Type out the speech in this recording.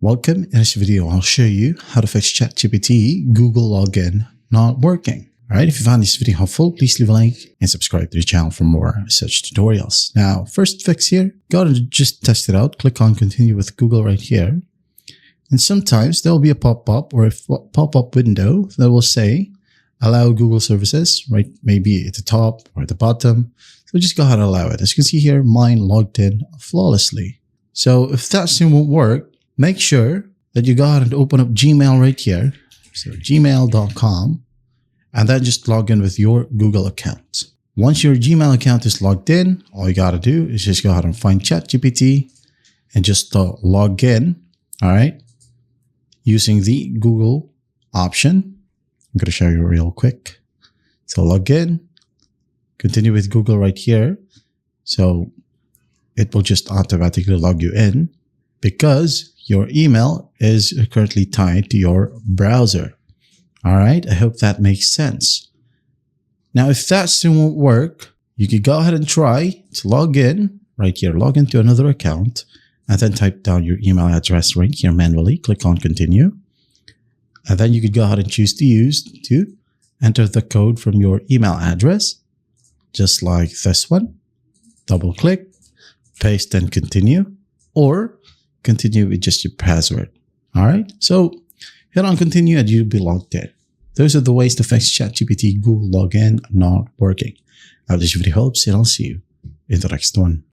Welcome. In this video, I'll show you how to fix ChatGPT Google login not working. All right. If you found this video helpful, please leave a like and subscribe to the channel for more such tutorials. Now, first fix here, go ahead and just test it out. Click on continue with Google right here. And sometimes there will be a pop-up or a pop-up window that will say, allow Google services, right? Maybe at the top or at the bottom. So just go ahead and allow it. As you can see here, mine logged in flawlessly. So if that still won't work, make sure that you go ahead and open up Gmail right here. So gmail.com, and then just log in with your Google account. Once your Gmail account is logged in, all you got to do is just go ahead and find ChatGPT and just log in. All right. Using the Google option. I'm going to show you real quick. So log in, continue with Google right here. So it will just automatically log you in because your email is currently tied to your browser. All right. I hope that makes sense. Now, if that still won't work, you can go ahead and try to log in right here, log into another account, and then type down your email address right here manually. Click on continue. And then you could go ahead and choose to enter the code from your email address, just like this one. Double click, paste and continue, or continue with just your password. All right. So hit on continue and you'll be logged in. Those are the ways to fix ChatGPT Google login not working. I hope this video helps and I'll see you in the next one.